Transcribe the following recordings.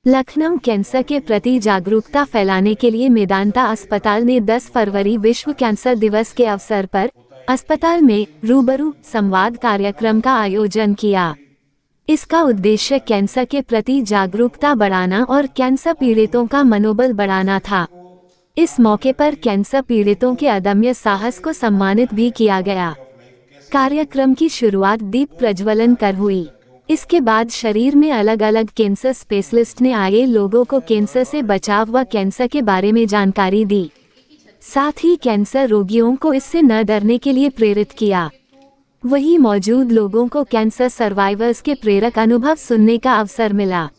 Lucknow cancer के प्रति जागरूकता फैलाने के लिए मेदांता अस्पताल ने 10 फरवरी विश्व कैंसर दिवस के अवसर पर अस्पताल में रूबरू संवाद कार्यक्रम का आयोजन किया। इसका उद्देश्य कैंसर के प्रति जागरूकता बढ़ाना और कैंसर पीड़ितों का मनोबल बढ़ाना था। इस मौके पर कैंसर पीड़ितों के अदम्य साहस को सम्मानित भी किया गया। कार्यक्रम की शुरुआत दीप प्रज्वलन कर हुई। इसके बाद शरीर में अलग अलग कैंसर स्पेशलिस्ट ने आए लोगों को कैंसर से बचाव व कैंसर के बारे में जानकारी दी। साथ ही कैंसर रोगियों को इससे न डरने के लिए प्रेरित किया। वहीं मौजूद लोगों को कैंसर सर्वाइवर्स के प्रेरक अनुभव सुनने का अवसर मिला।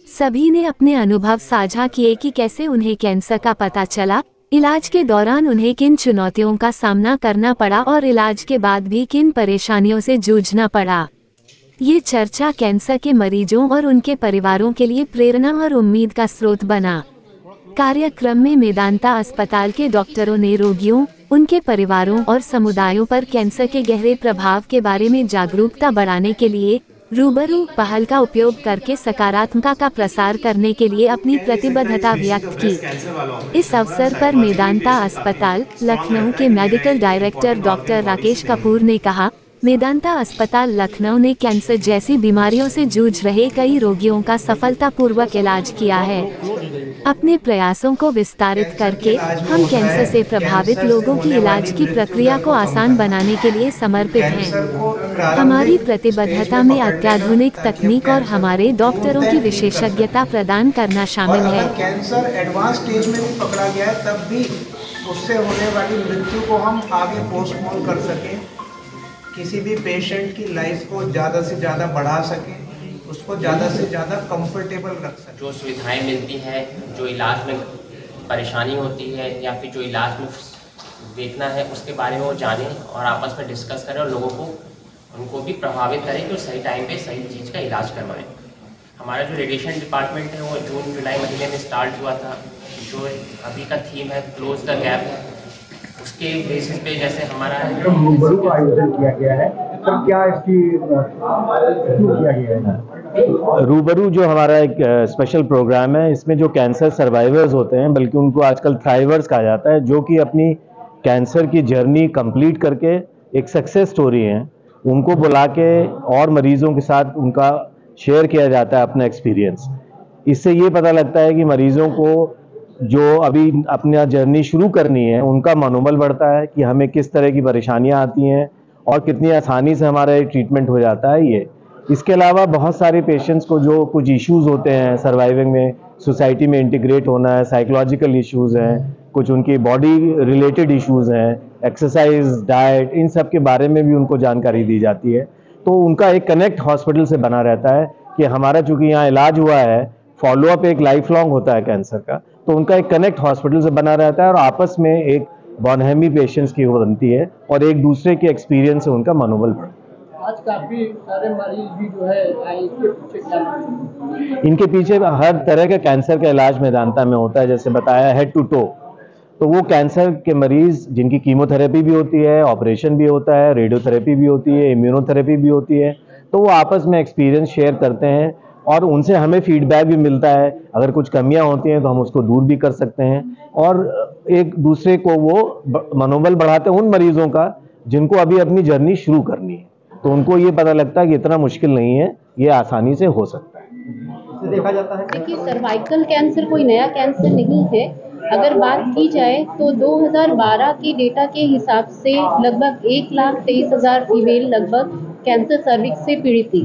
सभी ने अपने अनुभव साझा किए कि कैसे उन्हें कैंसर का पता चला, इलाज के दौरान उन्हें किन चुनौतियों का सामना करना पड़ा और इलाज के बाद भी किन परेशानियों से जूझना पड़ा। ये चर्चा कैंसर के मरीजों और उनके परिवारों के लिए प्रेरणा और उम्मीद का स्रोत बना। कार्यक्रम में मेदांता अस्पताल के डॉक्टरों ने रोगियों, उनके परिवारों और समुदायों पर कैंसर के गहरे प्रभाव के बारे में जागरूकता बढ़ाने के लिए रूबरू पहल का उपयोग करके सकारात्मकता का प्रसार करने के लिए अपनी प्रतिबद्धता व्यक्त की। इस अवसर पर मेदांता अस्पताल लखनऊ के medical director doctor Rakesh Kapoor ने कहा, मेदांता अस्पताल लखनऊ ने कैंसर जैसी बीमारियों से जूझ रहे कई रोगियों का सफलतापूर्वक इलाज किया है। अपने प्रयासों को विस्तारित करके हम कैंसर से प्रभावित लोगों की इलाज की प्रक्रिया को आसान बनाने के लिए समर्पित हैं। हमारी प्रतिबद्धता में अत्याधुनिक तकनीक और हमारे डॉक्टरों की विशेषज्ञता प्रदान करना शामिल है। कैंसर एडवांस स्टेज में भी पकड़ा गया है, तब भी उससे होने वाली मृत्यु को हम आगे पोस्टपोन कर सकें, किसी भी पेशेंट की लाइफ को ज़्यादा से ज़्यादा बढ़ा सकें, उसको ज़्यादा से ज़्यादा कंफर्टेबल रख सकें। जो सुविधाएं मिलती हैं, जो इलाज में परेशानी होती है या फिर जो इलाज में देखना है, उसके बारे में वो जानें और आपस में डिस्कस करें और लोगों को उनको भी प्रभावित करें कि वो सही टाइम पे सही चीज़ का इलाज करवाएं। हमारा जो रेडिएशन डिपार्टमेंट है वो जून जुलाई महीने में स्टार्ट हुआ था। जो अभी का थीम है क्लोज द गैप, उसके बेसिस पे जैसे हमारा रूबरू का आयोजन किया गया है, तो क्या इसकी क्यों किया गया है? रूबरू जो हमारा एक स्पेशल प्रोग्राम है, इसमें जो कैंसर सर्वाइवर्स होते हैं, बल्कि उनको आजकल थ्राइवर्स कहा जाता है, जो कि अपनी कैंसर की जर्नी कंप्लीट करके एक सक्सेस स्टोरी है, उनको बुला के और मरीजों के साथ उनका शेयर किया जाता है अपना एक्सपीरियंस। इससे ये पता लगता है कि मरीजों को जो अभी अपना जर्नी शुरू करनी है उनका मनोबल बढ़ता है कि हमें किस तरह की परेशानियां आती हैं और कितनी आसानी से हमारा ट्रीटमेंट हो जाता है। ये इसके अलावा बहुत सारे पेशेंट्स को जो कुछ इश्यूज होते हैं सर्वाइविंग में, सोसाइटी में इंटीग्रेट होना है, साइकोलॉजिकल इश्यूज हैं, कुछ उनकी बॉडी रिलेटेड इश्यूज हैं, एक्सरसाइज, डाइट, इन सब के बारे में भी उनको जानकारी दी जाती है। तो उनका एक कनेक्ट हॉस्पिटल से बना रहता है कि हमारा चूँकि यहाँ इलाज हुआ है, फॉलोअप एक लाइफ लॉन्ग होता है कैंसर का, तो उनका एक कनेक्ट हॉस्पिटल से बना रहता है और आपस में एक बॉनहेमी पेशेंट्स की बनती है और एक दूसरे के एक्सपीरियंस से उनका मनोबल बढ़ता है। आज काफी सारे मरीज भी जो है इसके पीछे क्या, इनके पीछे हर तरह का कैंसर का इलाज मेदांता में होता है, जैसे बताया हेड टू टो। तो वो कैंसर के मरीज जिनकी कीमोथेरेपी भी होती है, ऑपरेशन भी होता है, रेडियोथेरेपी भी होती है, इम्यूनोथेरेपी भी होती है, तो वो आपस में एक्सपीरियंस शेयर करते हैं और उनसे हमें फीडबैक भी मिलता है। अगर कुछ कमियां होती हैं तो हम उसको दूर भी कर सकते हैं और एक दूसरे को वो मनोबल बढ़ाते हैं उन मरीजों का जिनको अभी अपनी जर्नी शुरू करनी है, तो उनको ये पता लगता है कि इतना मुश्किल नहीं है, ये आसानी से हो सकता है। देखा जाता है देखिए, सर्वाइकल कैंसर कोई नया कैंसर नहीं है। अगर बात की जाए तो 2012 के डेटा के हिसाब से लगभग 1,23,000 फीमेल लगभग कैंसर सर्विक्स से पीड़ित थी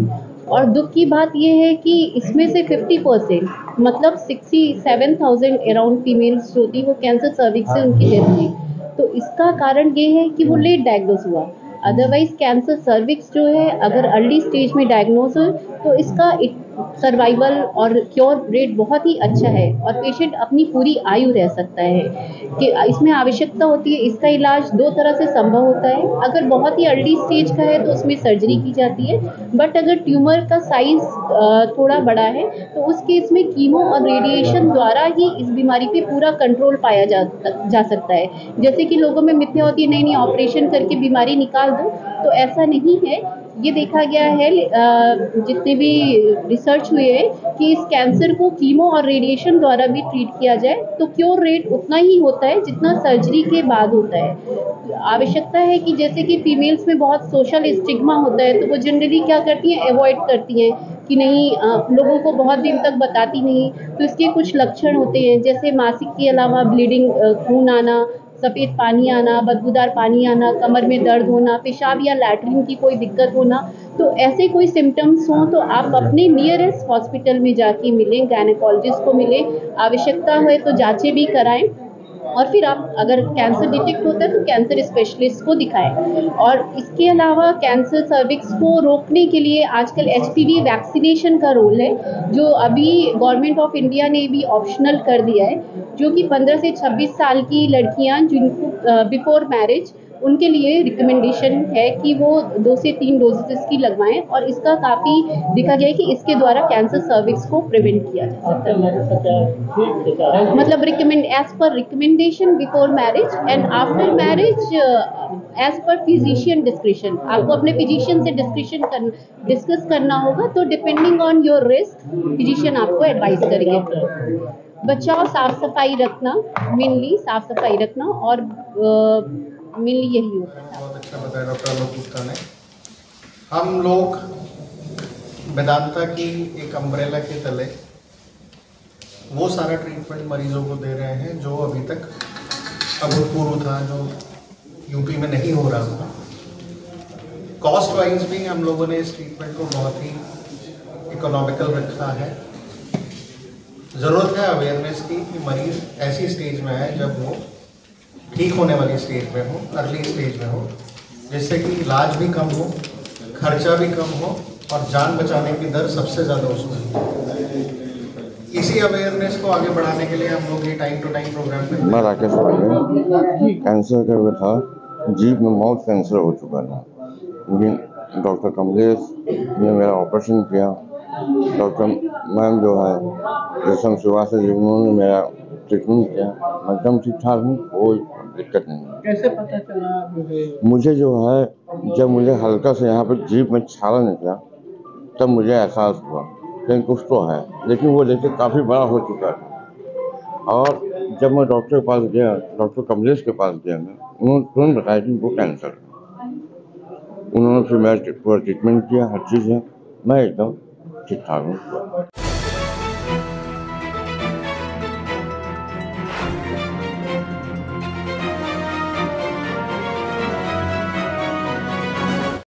और दुख की बात यह है कि इसमें से 50% मतलब 67,000 अराउंड फीमेल्स जो थी वो कैंसर सर्विक्स से उनकी डेथ हुई। तो इसका कारण ये है कि वो लेट डायग्नोज हुआ। अदरवाइज कैंसर सर्विक्स जो है अगर अर्ली स्टेज में डायग्नोज हो तो इसका सर्वाइवल और क्योर रेट बहुत ही अच्छा है और पेशेंट अपनी पूरी आयु रह सकता है। कि इसमें आवश्यकता होती है, इसका इलाज दो तरह से संभव होता है। अगर बहुत ही अर्ली स्टेज का है तो उसमें सर्जरी की जाती है, बट अगर ट्यूमर का साइज थोड़ा बड़ा है तो उस केस में कीमो और रेडिएशन द्वारा ही इस बीमारी पे पूरा कंट्रोल पाया जा सकता है। जैसे कि लोगों में मिथ्या होती है, नहीं ऑपरेशन करके बीमारी निकाल दो, तो ऐसा नहीं है। ये देखा गया है जितने भी रिसर्च हुए हैं कि इस कैंसर को कीमो और रेडिएशन द्वारा भी ट्रीट किया जाए तो क्योर रेट उतना ही होता है जितना सर्जरी के बाद होता है। आवश्यकता है कि जैसे कि फीमेल्स में बहुत सोशल स्टिग्मा होता है तो वो जनरली क्या करती हैं, अवॉइड करती हैं कि नहीं, लोगों को बहुत दिन तक बताती नहीं। तो इसके कुछ लक्षण होते हैं जैसे मासिक के अलावा ब्लीडिंग, खून आना, सफ़ेद पानी आना, बदबूदार पानी आना, कमर में दर्द होना, पेशाब या लैट्रिन की कोई दिक्कत होना। तो ऐसे कोई सिम्टम्स हों तो आप अपने नियरेस्ट हॉस्पिटल में जाके मिलें, गायनेकोलॉजिस्ट को मिलें, आवश्यकता हो तो जांचें भी कराएं और फिर आप अगर कैंसर डिटेक्ट होता है तो कैंसर स्पेशलिस्ट को दिखाएं। और इसके अलावा कैंसर सर्विक्स को रोकने के लिए आजकल HPV वैक्सीनेशन का रोल है, जो अभी गवर्नमेंट ऑफ इंडिया ने भी ऑप्शनल कर दिया है, जो कि 15 से 26 साल की लड़कियां जिनको बिफोर मैरिज, उनके लिए रिकमेंडेशन है कि वो 2 से 3 डोजेस की लगवाएं। और इसका काफ़ी देखा गया है कि इसके द्वारा कैंसर सर्विक्स को प्रिवेंट किया जा सकता है। मतलब as per recommendation before marriage and after marriage as per physician description. आपको अपने फिजिशियन से डिस्कस करना होगा, तो depending on your risk physician आपको एडवाइस करेंगे। बचाव, साफ सफाई रखना, मेनली साफ सफाई रखना और मेनली यही होता है। बहुत अच्छा बताया डॉक्टर आलोक गुप्ता ने। हम लोग वेदांता की एक अम्ब्रेला के तले वो सारा ट्रीटमेंट मरीजों को दे रहे हैं जो अभी तक अभूतपूर्व था, जो यूपी में नहीं हो रहा था। कॉस्ट वाइज भी हम लोगों ने इस ट्रीटमेंट को बहुत ही इकोनॉमिकल रखा है। ज़रूरत है अवेयरनेस की कि मरीज़ ऐसी स्टेज में है जब वो ठीक होने वाली स्टेज में हो, अर्ली स्टेज में हो, जिससे कि इलाज भी कम हो, खर्चा भी कम हो और जान बचाने की दर सबसे ज़्यादा उसमें हो। इसी अवेयरनेस को आगे बढ़ाने के लिए हम लोग ये टाइम टू टाइम प्रोग्राम करते हैं। मैं राकेश पांडे, कैंसर का भी था, जीभ में माउथ कैंसर हो चुका था, लेकिन डॉक्टर कमलेश ने मेरा ऑपरेशन किया। डॉक्टर मैम जो है रेशम शिवा से, उन्होंने मेरा ट्रीटमेंट किया। मैं एकदम ठीक ठाक हूँ, कोई दिक्कत नहीं है। कैसे पता चला? मुझे जो है जब मुझे हल्का से यहाँ पर जीभ में छाला निकला तब मुझे एहसास हुआ कि कुछ तो है, लेकिन वो देखिए काफ़ी बड़ा हो चुका था। और जब मैं डॉक्टर के पास गया, डॉक्टर कमलेश के पास गया, मैं उन्होंने तुरंत बताया कि वो कैंसर है। उन्होंने फिर मेरा पूरा ट्रीटमेंट किया, हर चीज़ है, मैं एकदम ठीक ठाक हूँ।